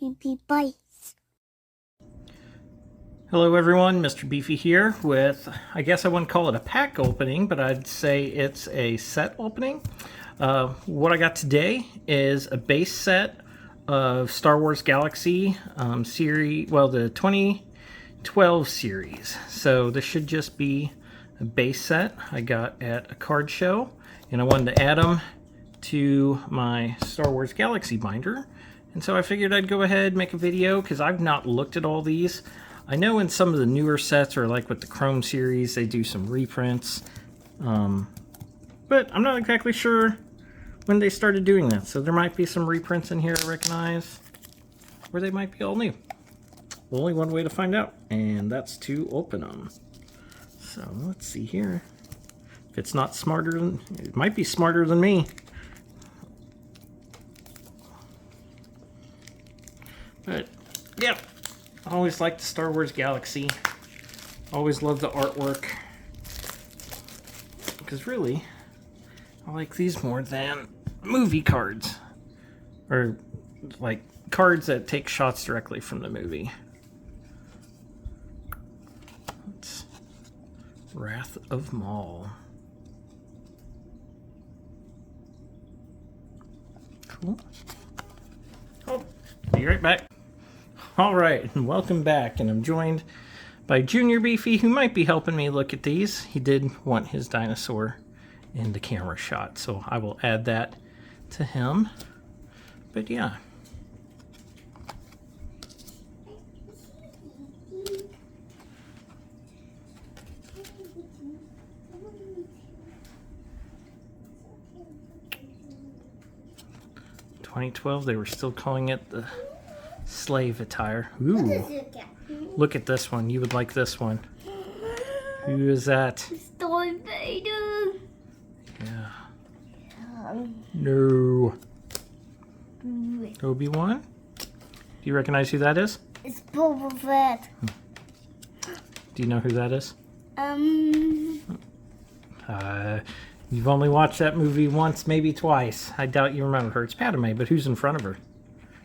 Bye. Hello everyone, Mr. Beefy here with, I guess I wouldn't call it a pack opening, but I'd say it's a set opening. What I got today is a base set of Star Wars Galaxy series, well, the 2012 series. So this should just be a base set I got at a card show, and I wanted to add them to my Star Wars Galaxy binder. And so I figured I'd go ahead and make a video because I've not looked at all these. I know in some of the newer sets, or like with the Chrome series, they do some reprints. But I'm not exactly sure when they started doing that. So there might be some reprints in here I recognize, or they might be all new. Only one way to find out, and that's to open them. So let's see here. If it's not smarter than, it might be smarter than me. But yeah. I always liked the Star Wars Galaxy. Always loved the artwork. Because really, I like these more than movie cards. Or like cards that take shots directly from the movie. It's Wrath of Maul. Cool. Oh, be right back. Alright, and welcome back, and I'm joined by Junior Beefy, who might be helping me look at these. He did want his dinosaur in the camera shot, so I will add that to him. But yeah. In 2012, they were still calling it the slave attire. Ooh. Look at this one. You would like this one. Who is that? Darth Vader. Yeah. No. Obi-Wan? Do you recognize who that is? It's Boba Fett. Do you know who that is? You've only watched that movie once, maybe twice. I doubt you remember her. It's Padme, but who's in front of her?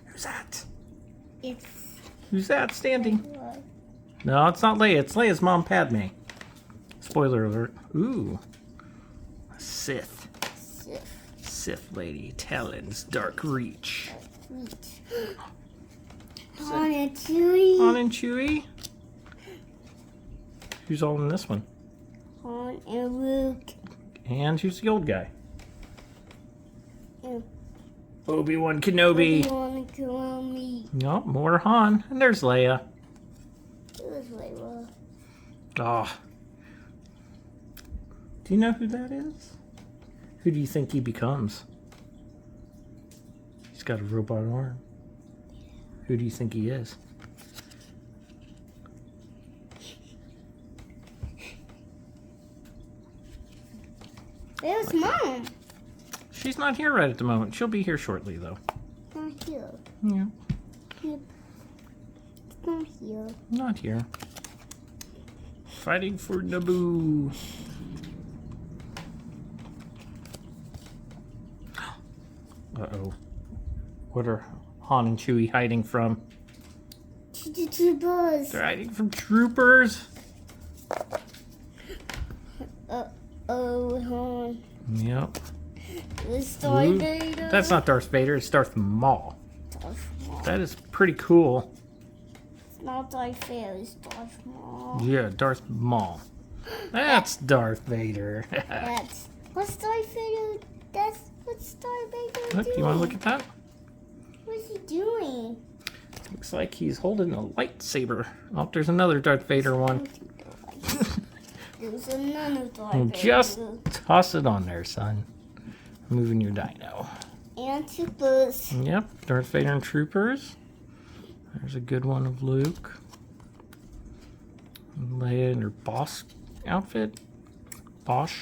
Who's that? Who's that standing? No, it's not Leia. It's Leia's mom, Padme. Spoiler alert. Ooh. A Sith. Sith lady. Talon's Dark Reach. Han and Chewie. Han and Chewie? Who's all in this one? Han and Luke. And who's the old guy? Yeah. Obi-Wan Kenobi. Obi-Wan Kenobi. Nope, more Han. And there's Leia. There's Leia. Oh. Do you know who that is? Who do you think he becomes? He's got a robot arm. Who do you think he is? There's Mom. She's not here right at the moment. She'll be here shortly, though. Not here. Yeah. Yep. It's not here. Not here. Fighting for Naboo. Uh-oh. What are Han and Chewie hiding from? The troopers. They're hiding from troopers? Oh, Han. Yep. It's Darth Vader. That's not Darth Vader, it's Darth Maul. Darth Maul. That is pretty cool. It's not Darth Vader, it's Darth Maul. Yeah, Darth Maul. That's Darth Vader. What's Darth Vader? What's Darth Vader Look, doing? you want to look at that? What's he doing? Looks like he's holding a lightsaber. Oh, there's another Darth Vader one. There's another Darth Well, Vader. just toss it on there, son. Moving your dino. And troopers. Yep, Darth Vader and troopers. There's a good one of Luke. Leia in her boss outfit. Bosch.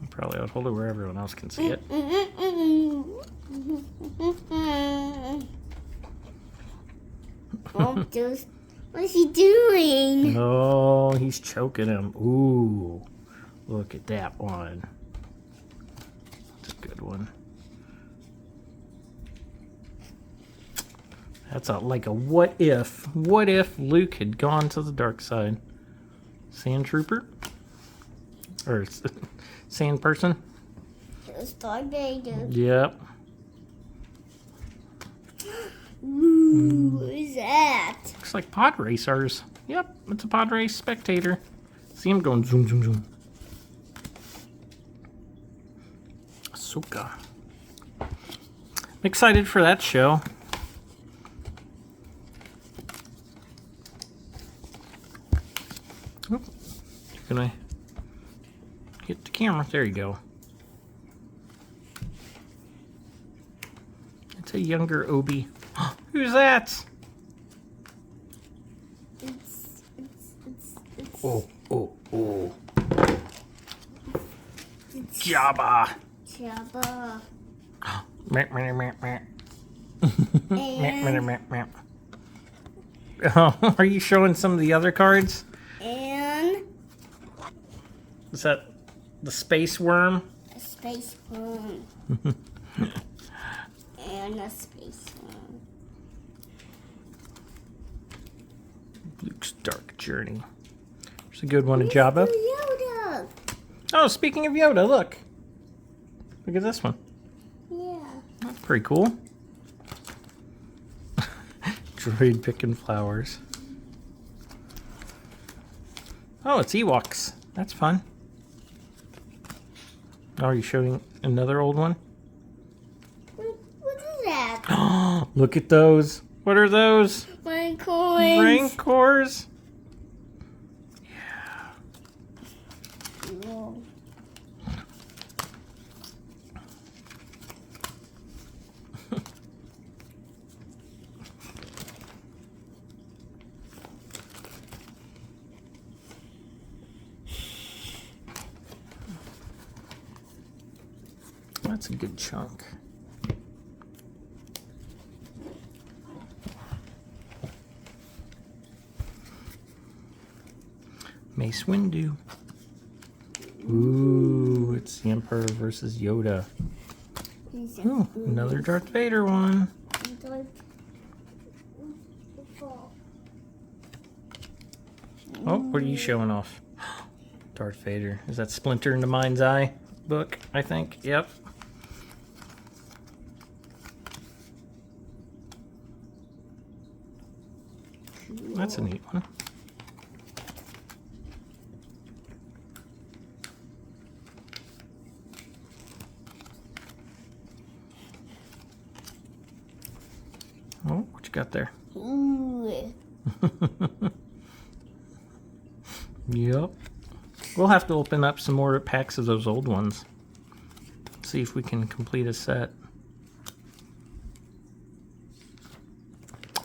Probably ought to hold it where everyone else can see it. Oh, just, what's he doing? Oh, he's choking him. Ooh, look at that one. That's a good one. That's like a what if. What if Luke had gone to the dark side? Sand Trooper? Or Sand Person? It's Darth Vader. Yep. Ooh, what is that? Looks like pod racers. Yep, it's a pod race spectator. See him going zoom, zoom, zoom. Ahsoka. I'm excited for that show. Oop. You're gonna hit the camera. There you go. It's a younger Obi. Who's that? It's Oh. Jabba. Jabba. Meh. Oh, are you showing some of the other cards? And Is that the space worm? a space worm. And a space worm. Luke's Dark Journey. There's a good one of Jabba. Yoda. Oh, speaking of Yoda, look. Look at this one. Yeah. That's pretty cool. Droid picking flowers. Oh, it's Ewoks. That's fun. Oh, are you showing another old one? What is that? Look at those. What are those? My coins. Rancors? Whoa. That's a good chunk. Mace Windu. Ooh, it's the Emperor versus Yoda. Ooh, another Darth Vader one. Oh, what are you showing off? Darth Vader. Is that Splinter in the Mind's Eye book, I think? Yep. That's a neat one. Oh, what you got there? Ooh. Yep. We'll have to open up some more packs of those old ones. See if we can complete a set.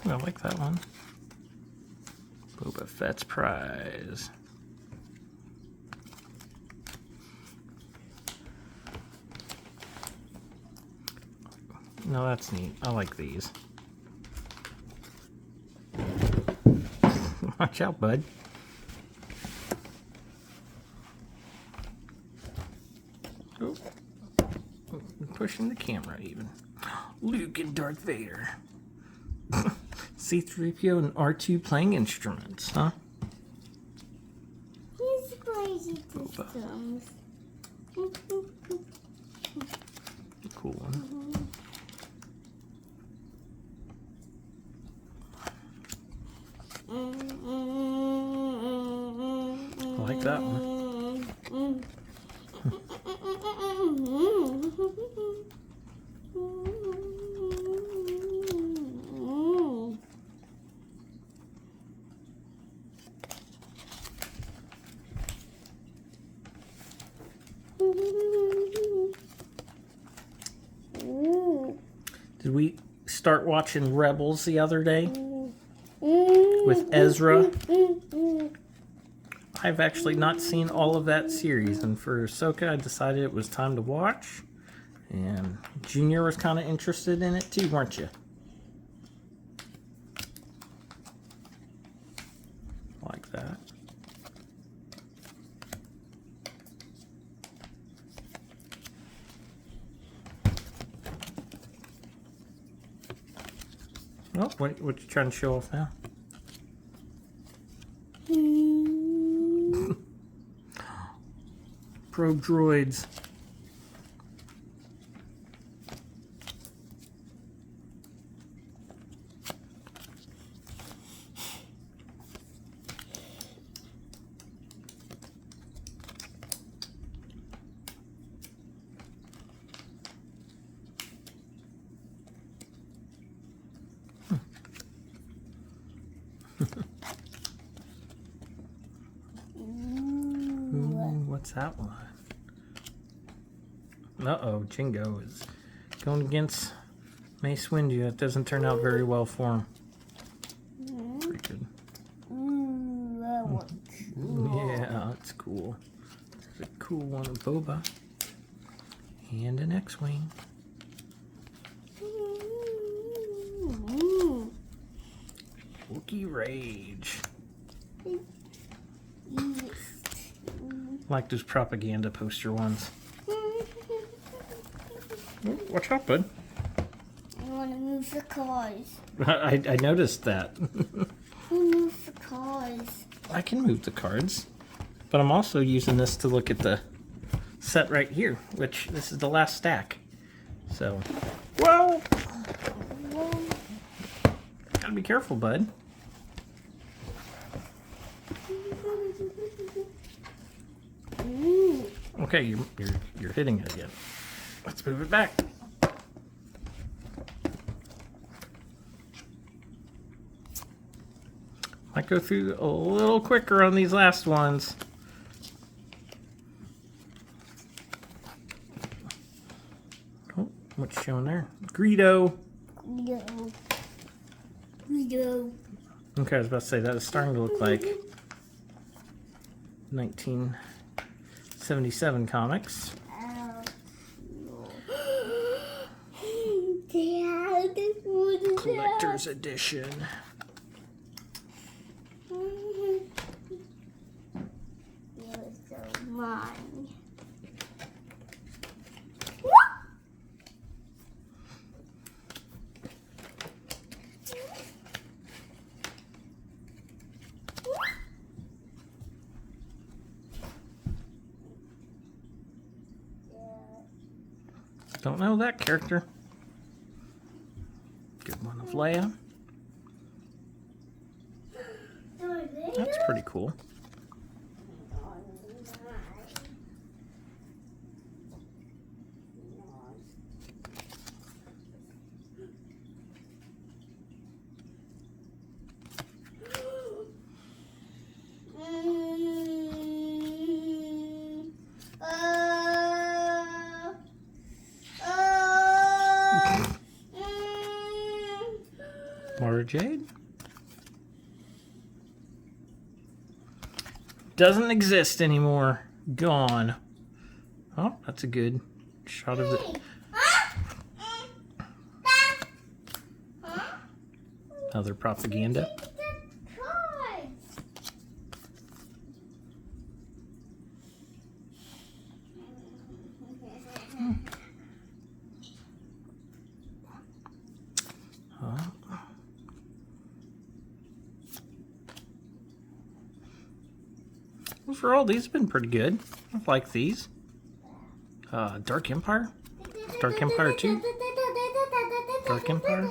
I like that one. Boba Fett's prize. No, that's neat. I like these. Watch out, bud. Oh. I'm pushing the camera even. Luke and Darth Vader. C-3PO and R2 playing instruments, huh? He's crazy Boba. systems. Cool one. I like that one. Did we start watching Rebels the other day with Ezra? I've actually not seen all of that series, and for Ahsoka, I decided it was time to watch. And Junior was kind of interested in it too, weren't you? Like that. Oh, what you trying to show off now? Probe droids. Ooh, what's that one? Uh-oh, Jingo is going against Mace Windu. That doesn't turn out very well for him. Pretty good. Ooh, that one's cool. Yeah, it's cool. There's a cool one of Boba. And an X-Wing. Ooh. Wookiee Rage. Yes. Like those propaganda poster ones. Oh, watch out, bud. I want to move the cars. I noticed that. Who moves the cars? I can move the cards. But I'm also using this to look at the set right here, which this is the last stack. So, whoa! Gotta be careful, bud. Okay, you're hitting it again. Let's move it back. Might go through a little quicker on these last ones. Oh, what's showing there? Greedo. Greedo. Okay, I was about to say that is starting to look like 1977 comics. Dad, what is Collector's edition. You're so mine. Don't know that character. Good one of Leia. That's pretty cool. Mara Jade? Doesn't exist anymore. Gone. Oh, that's a good shot of the... Other propaganda. Overall, these have been pretty good. I like these. Dark Empire? Dark Empire 2? Dark Empire?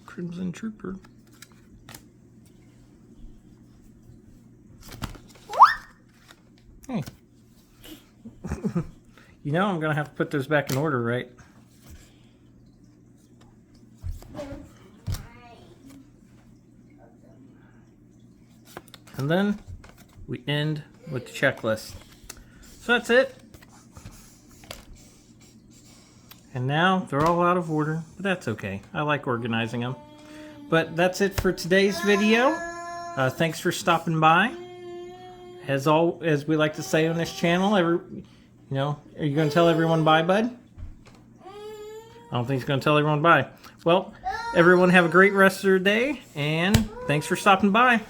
Crimson Trooper. Hey. You know I'm going to have to put those back in order, right? And then we end with the checklist. So that's it. And now they're all out of order, but that's okay. I like organizing them. But that's it for today's video. Thanks for stopping by. As we like to say on this channel, are you going to tell everyone bye, bud? I don't think he's going to tell everyone bye. Well, everyone have a great rest of your day, and thanks for stopping by.